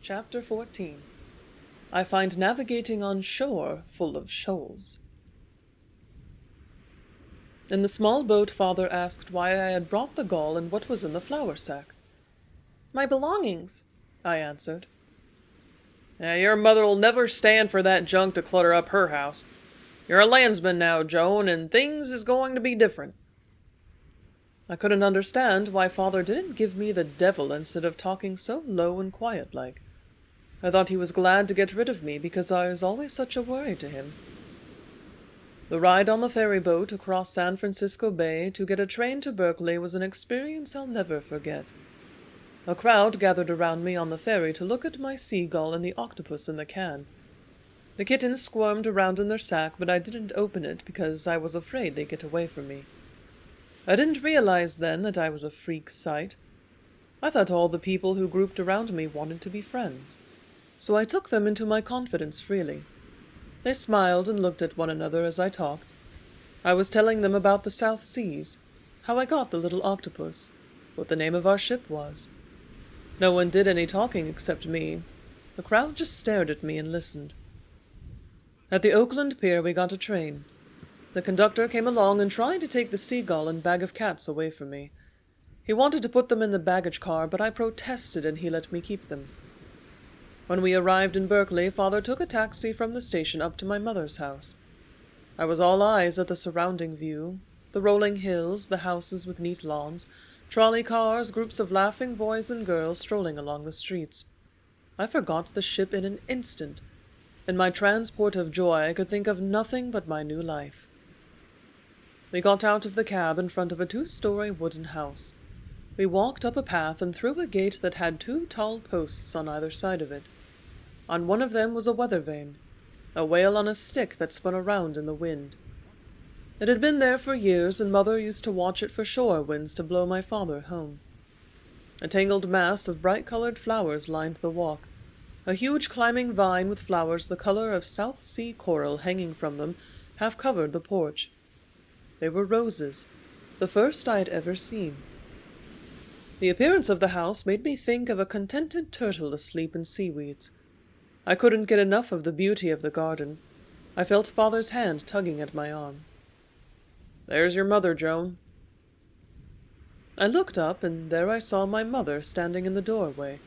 Chapter 14. I find navigating on shore full of shoals. In the small boat, Father asked why I had brought the gall and what was in the flour sack. "My belongings," I answered. Your mother'll never stand for that junk to clutter up her house. You're a landsman now, Joan, and things is going to be different." I couldn't understand why Father didn't give me the devil instead of talking so low and quiet-like. I thought he was glad to get rid of me because I was always such a worry to him. The ride on the ferry boat across San Francisco Bay to get a train to Berkeley was an experience I'll never forget. A crowd gathered around me on the ferry to look at my seagull and the octopus in the can. The kittens squirmed around in their sack, but I didn't open it because I was afraid they'd get away from me. I didn't realize then that I was a freak sight. I thought all the people who grouped around me wanted to be friends, so I took them into my confidence freely. They smiled and looked at one another as I talked. I was telling them about the South Seas, how I got the little octopus, what the name of our ship was. No one did any talking except me. The crowd just stared at me and listened. At the Oakland Pier we got a train. The conductor came along and tried to take the seagull and bag of cats away from me. He wanted to put them in the baggage car, but I protested and he let me keep them. When we arrived in Berkeley, Father took a taxi from the station up to my mother's house. I was all eyes at the surrounding view, the rolling hills, the houses with neat lawns, trolley cars, groups of laughing boys and girls strolling along the streets. I forgot the ship in an instant. In my transport of joy, I could think of nothing but my new life. We got out of the cab in front of a 2-story wooden house. We walked up a path and through a gate that had 2 tall posts on either side of it. On one of them was a weather vane, a whale on a stick that spun around in the wind. It had been there for years, and Mother used to watch it for shore winds to blow my father home. A tangled mass of bright-colored flowers lined the walk. A huge climbing vine with flowers the color of South Sea coral hanging from them half covered the porch. They were roses, the first I had ever seen. The appearance of the house made me think of a contented turtle asleep in seaweeds. I couldn't get enough of the beauty of the garden. I felt Father's hand tugging at my arm. "There's your mother, Joan." I looked up, and there I saw my mother standing in the doorway.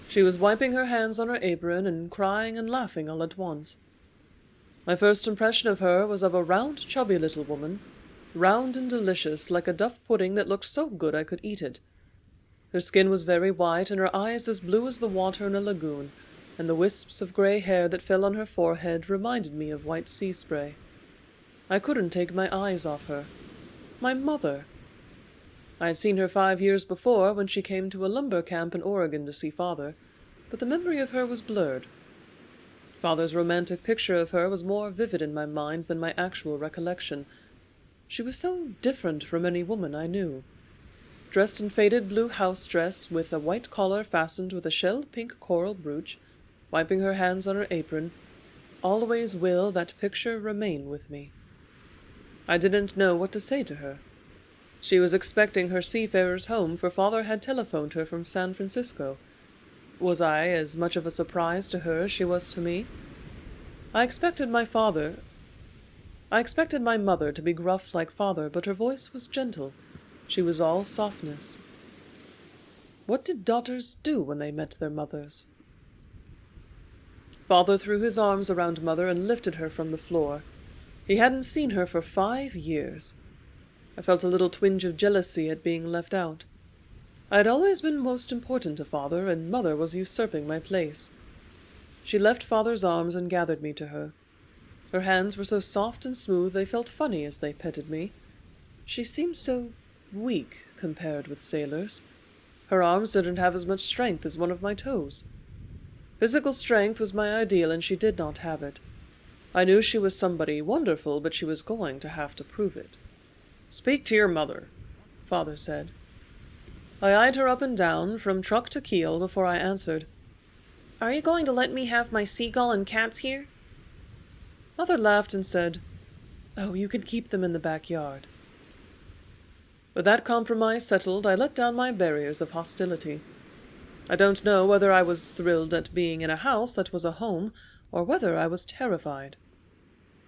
She was wiping her hands on her apron and crying and laughing all at once. My first impression of her was of a round, chubby little woman, round and delicious, like a duff pudding that looked so good I could eat it. Her skin was very white, and her eyes as blue as the water in a lagoon, and the wisps of gray hair that fell on her forehead reminded me of white sea spray. I couldn't take my eyes off her. My mother! I had seen her 5 years before when she came to a lumber camp in Oregon to see Father, but the memory of her was blurred. Father's romantic picture of her was more vivid in my mind than my actual recollection. She was so different from any woman I knew. Dressed in faded blue house dress, with a white collar fastened with a shell-pink coral brooch, wiping her hands on her apron, always will that picture remain with me. I didn't know what to say to her. She was expecting her seafarers home, for Father had telephoned her from San Francisco. Was I as much of a surprise to her as she was to me? I expected my mother to be gruff like Father, but her voice was gentle. She was all softness. What did daughters do when they met their mothers? Father threw his arms around Mother and lifted her from the floor. He hadn't seen her for 5 years. I felt a little twinge of jealousy at being left out. I had always been most important to Father, and Mother was usurping my place. She left Father's arms and gathered me to her. Her hands were so soft and smooth they felt funny as they petted me. She seemed so weak compared with sailors. Her arms didn't have as much strength as one of my toes. Physical strength was my ideal, and she did not have it. I knew she was somebody wonderful, but she was going to have to prove it. "Speak to your mother," Father said. I eyed her up and down, from truck to keel, before I answered. "Are you going to let me have my seagull and cats here?" Mother laughed and said, "Oh, you can keep them in the backyard." With that compromise settled, I let down my barriers of hostility. I don't know whether I was thrilled at being in a house that was a home, or whether I was terrified.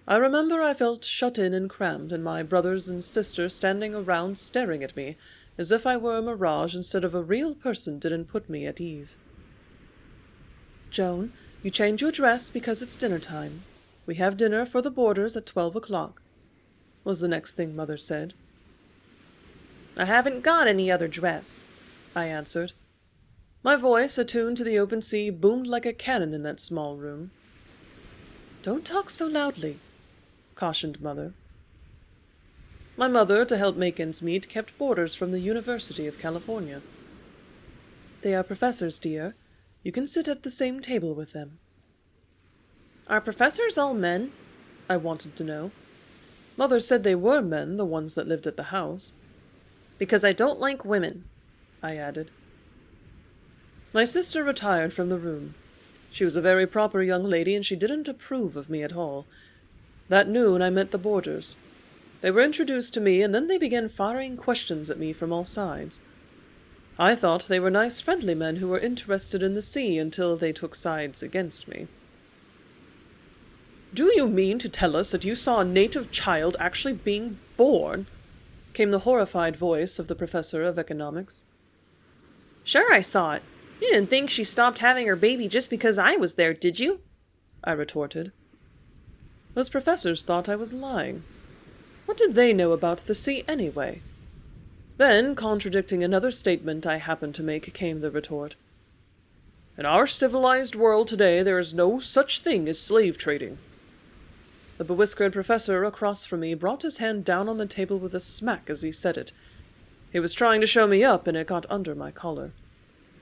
I remember I felt shut in and crammed, and my brothers and sister standing around staring at me, as if I were a mirage instead of a real person, didn't put me at ease. "Joan, you change your dress because it's dinner time. We have dinner for the boarders at 12 o'clock, was the next thing Mother said. "I haven't got any other dress," I answered. My voice, attuned to the open sea, boomed like a cannon in that small room. "Don't talk so loudly," cautioned Mother. My mother, to help make ends meet, kept boarders from the University of California. "They are professors, dear. You can sit at the same table with them." "Are professors all men?" I wanted to know. Mother said they were men, the ones that lived at the house. "Because I don't like women," I added. My sister retired from the room. She was a very proper young lady, and she didn't approve of me at all. That noon I met the boarders. They were introduced to me, and then they began firing questions at me from all sides. I thought they were nice, friendly men who were interested in the sea until they took sides against me. "Do you mean to tell us that you saw a native child actually being born?" came the horrified voice of the professor of economics. "Sure I saw it. You didn't think she stopped having her baby just because I was there, did you?" I retorted. Those professors thought I was lying. What did they know about the sea anyway? Then, contradicting another statement I happened to make, came the retort. "In our civilized world today, there is no such thing as slave trading." The bewhiskered professor across from me brought his hand down on the table with a smack as he said it. He was trying to show me up, and it got under my collar.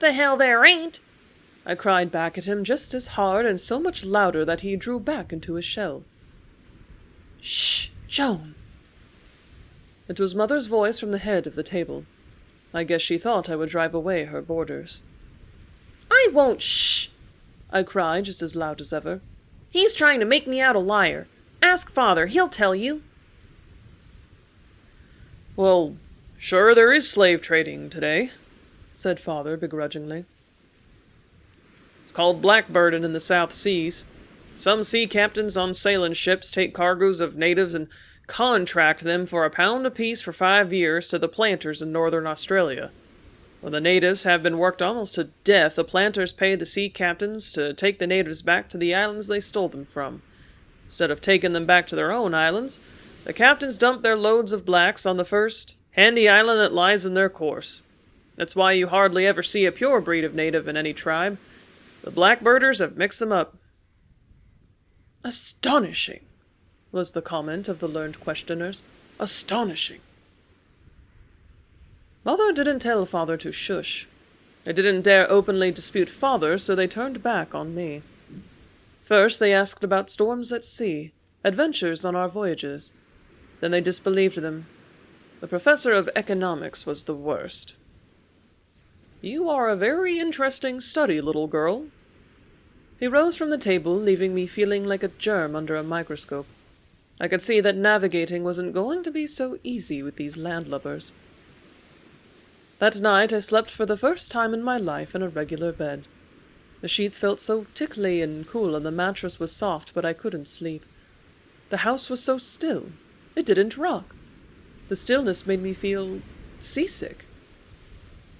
"The hell there ain't!" I cried back at him just as hard and so much louder that he drew back into his shell. "Shh, Joan!" It was Mother's voice from the head of the table. I guess she thought I would drive away her boarders. "I won't shh!" I cried just as loud as ever. "He's trying to make me out a liar. Ask Father, he'll tell you." "Well, sure there is slave trading today," said Father begrudgingly. "It's called blackbirding in the South Seas. Some sea captains on sailing ships take cargoes of natives and contract them for £1 apiece for 5 years to the planters in northern Australia. When the natives have been worked almost to death, the planters pay the sea captains to take the natives back to the islands they stole them from. Instead of taking them back to their own islands, the captains dump their loads of blacks on the first handy island that lies in their course. That's why you hardly ever see a pure breed of native in any tribe. The blackbirders have mixed them up." "Astonishing," was the comment of the learned questioners. "Astonishing." Mother didn't tell Father to shush. They didn't dare openly dispute Father, so they turned back on me. First they asked about storms at sea, adventures on our voyages. Then they disbelieved them. The professor of economics was the worst. "You are a very interesting study, little girl." He rose from the table, leaving me feeling like a germ under a microscope. I could see that navigating wasn't going to be so easy with these landlubbers. That night I slept for the first time in my life in a regular bed. The sheets felt so tickly and cool, and the mattress was soft, but I couldn't sleep. The house was so still. It didn't rock. The stillness made me feel seasick.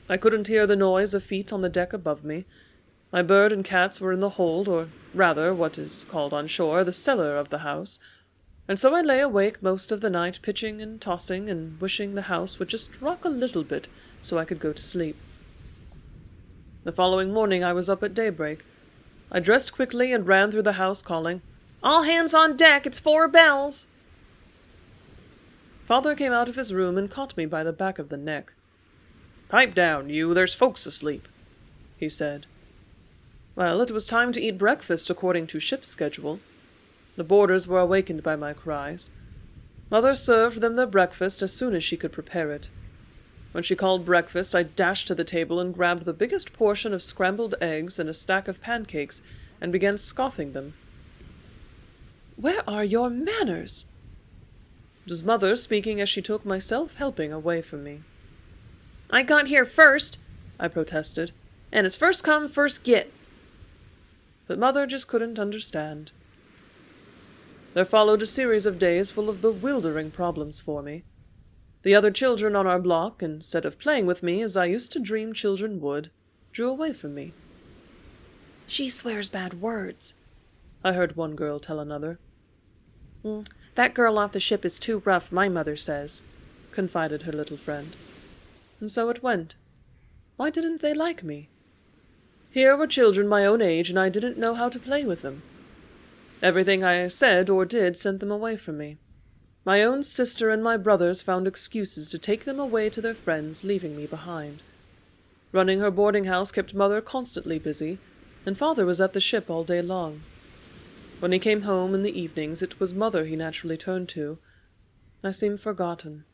I couldn't hear the noise of feet on the deck above me. My bird and cats were in the hold, or rather, what is called on shore, the cellar of the house, and so I lay awake most of the night, pitching and tossing and wishing the house would just rock a little bit so I could go to sleep. The following morning I was up at daybreak. I dressed quickly and ran through the house calling, "All hands on deck, it's 4 bells!" Father came out of his room and caught me by the back of the neck. "Pipe down, you, there's folks asleep," he said. Well, it was time to eat breakfast according to ship's schedule. The boarders were awakened by my cries. Mother served them their breakfast as soon as she could prepare it. When she called breakfast, I dashed to the table and grabbed the biggest portion of scrambled eggs and a stack of pancakes and began scoffing them. "Where are your manners?" It was Mother speaking as she took my self-helping away from me. "I got here first," I protested, and it's first come, first get. But Mother just couldn't understand. There followed a series of days full of bewildering problems for me. The other children on our block, instead of playing with me as I used to dream children would, drew away from me. "She swears bad words," I heard one girl tell another. "That girl off the ship is too rough, my mother says," confided her little friend. And so it went. Why didn't they like me? Here were children my own age, and I didn't know how to play with them. Everything I said or did sent them away from me. My own sister and my brothers found excuses to take them away to their friends, leaving me behind. Running her boarding house kept Mother constantly busy, and Father was at the ship all day long. When he came home in the evenings, it was Mother he naturally turned to. I seemed forgotten.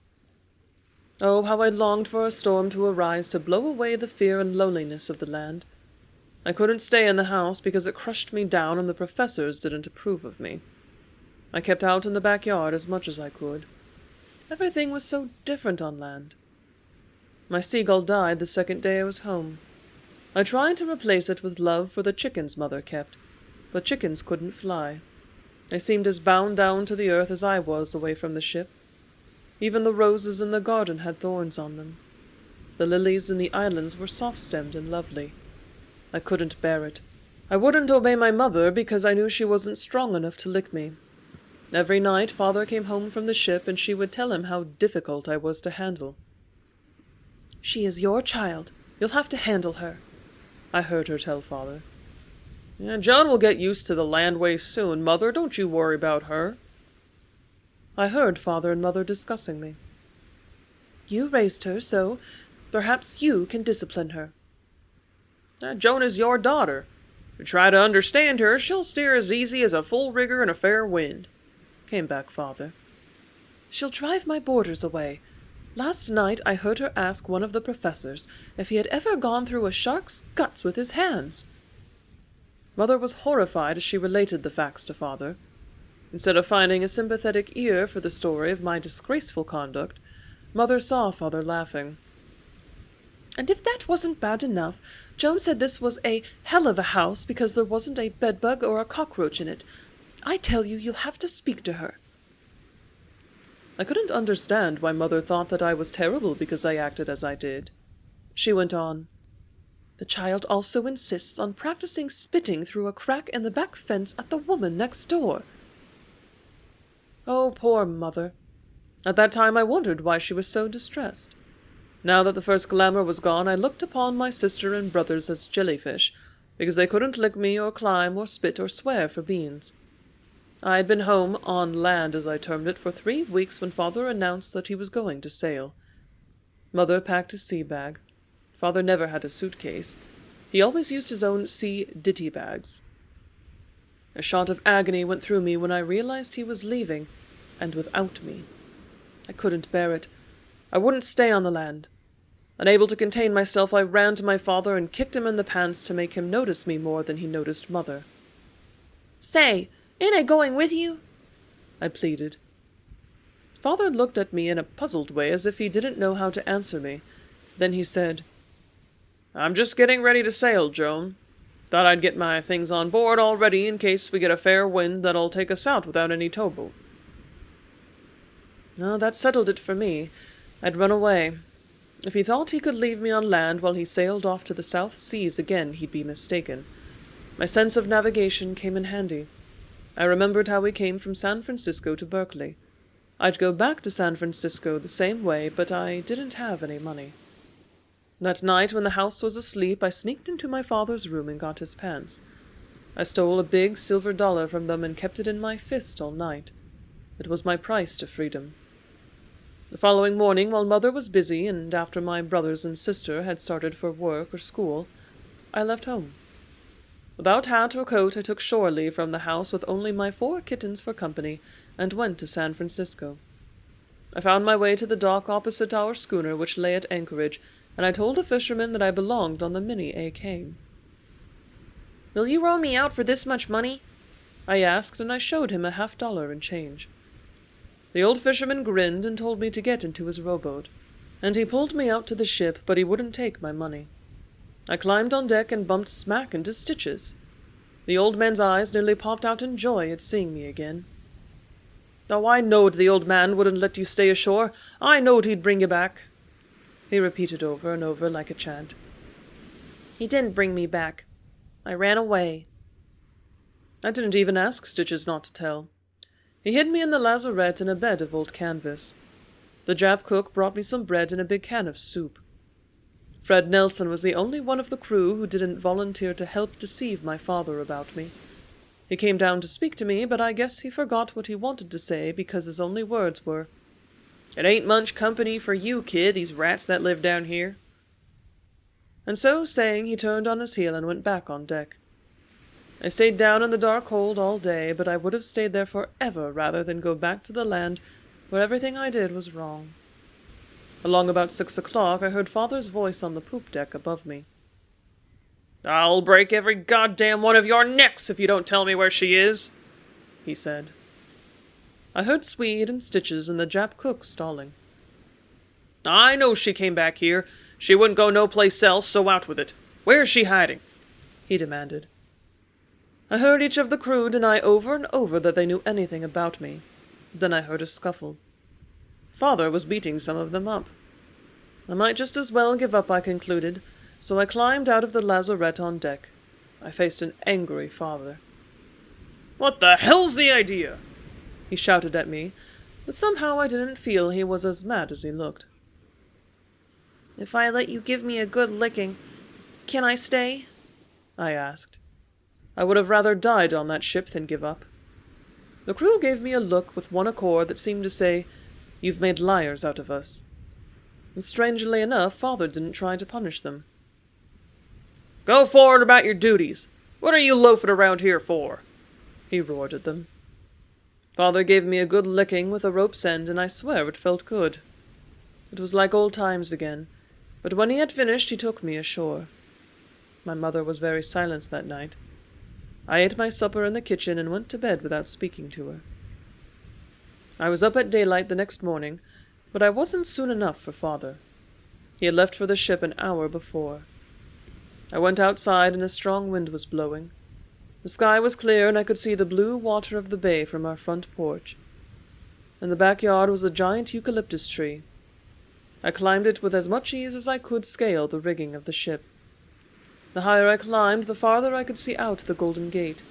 Oh, how I longed for a storm to arise to blow away the fear and loneliness of the land. I couldn't stay in the house because it crushed me down and the professors didn't approve of me. I kept out in the backyard as much as I could. Everything was so different on land. My seagull died the second day I was home. I tried to replace it with love for the chickens Mother kept, but chickens couldn't fly. They seemed as bound down to the earth as I was away from the ship. Even the roses in the garden had thorns on them. The lilies in the islands were soft-stemmed and lovely. I couldn't bear it. I wouldn't obey my mother because I knew she wasn't strong enough to lick me. Every night Father came home from the ship and she would tell him how difficult I was to handle. "She is your child. You'll have to handle her," I heard her tell Father. "Yeah, Joan will get used to the land ways soon, Mother. Don't you worry about her." I heard Father and Mother discussing me. "You raised her, so perhaps you can discipline her." Joan is your daughter. If you try to understand her, she'll steer as easy as a full rigger in a fair wind," came back Father. "She'll drive my boarders away. Last night I heard her ask one of the professors if he had ever gone through a shark's guts with his hands." Mother was horrified as she related the facts to Father. Instead of finding a sympathetic ear for the story of my disgraceful conduct, Mother saw Father laughing. "And if that wasn't bad enough, Joan said this was a hell of a house because there wasn't a bedbug or a cockroach in it. I tell you, you'll have to speak to her." I couldn't understand why Mother thought that I was terrible because I acted as I did. She went on, "The child also insists on practicing spitting through a crack in the back fence at the woman next door." Oh, poor Mother. At that time I wondered why she was so distressed. Now that the first glamour was gone, I looked upon my sister and brothers as jellyfish, because they couldn't lick me or climb or spit or swear for beans. I had been home, on land as I termed it, for 3 weeks when Father announced that he was going to sail. Mother packed his sea bag. Father never had a suitcase. He always used his own sea ditty bags. A shot of agony went through me when I realized he was leaving, and without me. I couldn't bear it. I wouldn't stay on the land. Unable to contain myself, I ran to my father and kicked him in the pants to make him notice me more than he noticed Mother. "Say, ain't I going with you?" I pleaded. Father looked at me in a puzzled way as if he didn't know how to answer me. Then he said, "I'm just getting ready to sail, Joan. Thought I'd get my things on board all ready in case we get a fair wind that'll take us out without any towboat." No, that settled it for me. I'd run away. If he thought he could leave me on land while he sailed off to the South Seas again, he'd be mistaken. My sense of navigation came in handy. I remembered how we came from San Francisco to Berkeley. I'd go back to San Francisco the same way, but I didn't have any money. That night, when the house was asleep, I sneaked into my father's room and got his pants. I stole a big silver dollar from them and kept it in my fist all night. It was my price to freedom. The following morning, while Mother was busy, and after my brothers and sister had started for work or school, I left home. Without hat or coat, I took shore leave from the house with only my 4 kittens for company, and went to San Francisco. I found my way to the dock opposite our schooner, which lay at anchorage, and I told a fisherman that I belonged on the Minnie A. Kane. "Will you row me out for this much money?" I asked, and I showed him a $50 in change. The old fisherman grinned and told me to get into his rowboat, and he pulled me out to the ship, but he wouldn't take my money. I climbed on deck and bumped smack into Stitches. The old man's eyes nearly popped out in joy at seeing me again. "Oh, I knowed the old man wouldn't let you stay ashore. I knowed he'd bring you back," he repeated over and over like a chant. "He didn't bring me back. I ran away." I didn't even ask Stitches not to tell. He hid me in the lazarette in a bed of old canvas. The Jap cook brought me some bread and a big can of soup. Fred Nelson was the only one of the crew who didn't volunteer to help deceive my father about me. He came down to speak to me, but I guess he forgot what he wanted to say because his only words were, "It ain't much company for you, kid, these rats that live down here." And so saying, he turned on his heel and went back on deck. I stayed down in the dark hold all day, but I would have stayed there forever rather than go back to the land where everything I did was wrong. Along about 6 o'clock, I heard Father's voice on the poop deck above me. "I'll break every goddamn one of your necks if you don't tell me where she is," he said. I heard Swede and Stitches and the Jap cook stalling. "I know she came back here. She wouldn't go no place else, so out with it. Where's she hiding?" he demanded. I heard each of the crew deny over and over that they knew anything about me. Then I heard a scuffle. Father was beating some of them up. I might just as well give up, I concluded, so I climbed out of the lazarette on deck. I faced an angry father. "What the hell's the idea?" he shouted at me, but somehow I didn't feel he was as mad as he looked. "If I let you give me a good licking, can I stay?" I asked. I would have rather died on that ship than give up. The crew gave me a look with one accord that seemed to say, "You've made liars out of us." And strangely enough, Father didn't try to punish them. "Go forward about your duties. What are you loafing around here for?" he roared at them. Father gave me a good licking with a rope's end, and I swear it felt good. It was like old times again, but when he had finished, he took me ashore. My mother was very silent that night. I ate my supper in the kitchen and went to bed without speaking to her. I was up at daylight the next morning, but I wasn't soon enough for Father. He had left for the ship an hour before. I went outside and a strong wind was blowing. The sky was clear and I could see the blue water of the bay from our front porch. In the backyard was a giant eucalyptus tree. I climbed it with as much ease as I could scale the rigging of the ship. The higher I climbed, the farther I could see out the Golden Gate.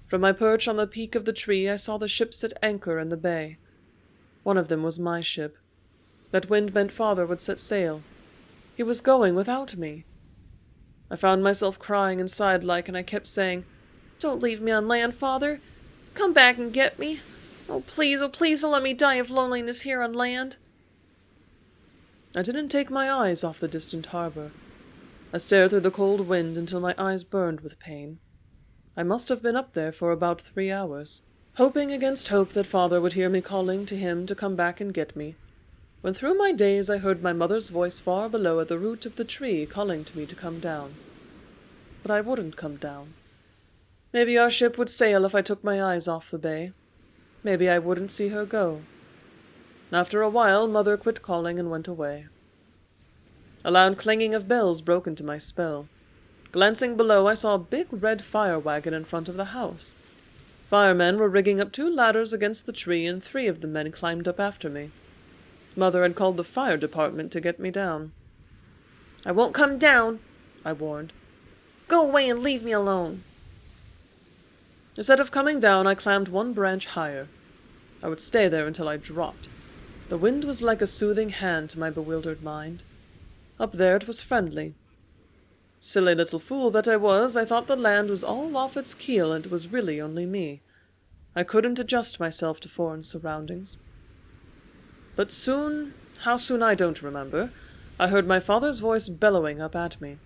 From my perch on the peak of the tree, I saw the ships at anchor in the bay. One of them was my ship. That wind meant Father would set sail. He was going without me. I found myself crying inside like, and I kept saying, "Don't leave me on land, Father. Come back and get me. Oh, please don't let me die of loneliness here on land." I didn't take my eyes off the distant harbor. I stared through the cold wind until my eyes burned with pain. I must have been up there for about 3 hours, hoping against hope that Father would hear me calling to him to come back and get me, when through my daze I heard my mother's voice far below at the root of the tree calling to me to come down. But I wouldn't come down. Maybe our ship would sail if I took my eyes off the bay. Maybe I wouldn't see her go. After a while, Mother quit calling and went away. A loud clanging of bells broke into my spell. Glancing below, I saw a big red fire wagon in front of the house. Firemen were rigging up 2 ladders against the tree, and 3 of the men climbed up after me. Mother had called the fire department to get me down. "I won't come down," I warned. "Go away and leave me alone." Instead of coming down, I climbed 1 branch higher. I would stay there until I dropped. The wind was like a soothing hand to my bewildered mind. Up there it was friendly. Silly little fool that I was, I thought the land was all off its keel and it was really only me. I couldn't adjust myself to foreign surroundings. But soon, how soon I don't remember, I heard my father's voice bellowing up at me.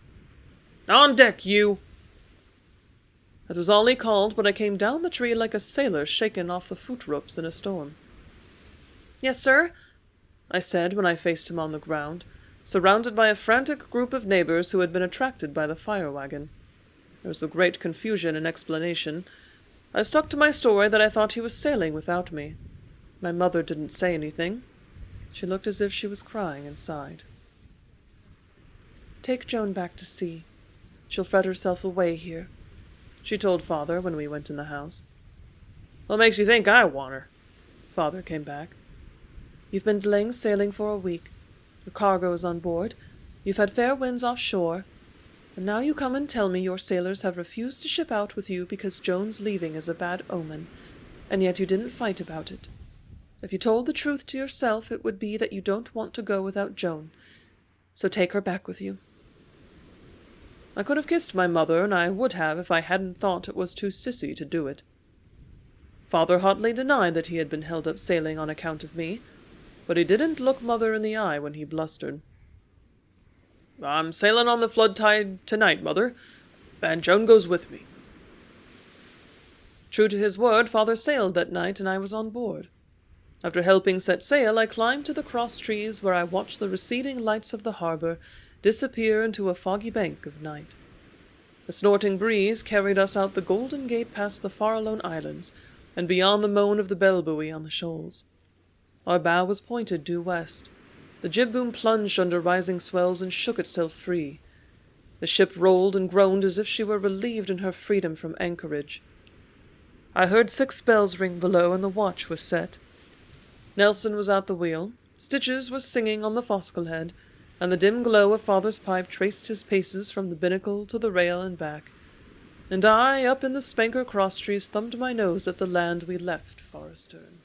"On deck, you!" It was all he called, but I came down the tree like a sailor shaken off the foot ropes in a storm. "Yes, sir," I said when I faced him on the ground, surrounded by a frantic group of neighbors who had been attracted by the fire wagon. There was a great confusion and explanation. I stuck to my story that I thought he was sailing without me. My mother didn't say anything. She looked as if she was crying and sighed. "Take Joan back to sea," She'll fret herself away here," she told Father when we went in the house. "What makes you think I want her?" Father came back. "You've been delaying sailing for a week. Your cargo is on board. You've had fair winds offshore. And now you come and tell me your sailors have refused to ship out with you because Joan's leaving is a bad omen, and yet you didn't fight about it. If you told the truth to yourself, it would be that you don't want to go without Joan. So take her back with you." I could have kissed my mother, and I would have if I hadn't thought it was too sissy to do it. Father hotly denied that he had been held up sailing on account of me, but he didn't look Mother in the eye when he blustered. "I'm sailing on the flood tide tonight, Mother, and Joan goes with me." True to his word, Father sailed that night, and I was on board. After helping set sail, I climbed to the cross trees where I watched the receding lights of the harbor disappear into a foggy bank of night. A snorting breeze carried us out the Golden Gate past the Farallone Islands, and beyond the moan of the bell buoy on the shoals. Our bow was pointed due west. The jib-boom plunged under rising swells and shook itself free. The ship rolled and groaned as if she were relieved in her freedom from anchorage. I heard 6 bells ring below, and the watch was set. Nelson was at the wheel, Stitches was singing on the fossil head, and the dim glow of Father's pipe traced his paces from the binnacle to the rail and back. And I, up in the spanker cross trees, thumbed my nose at the land we left far astern.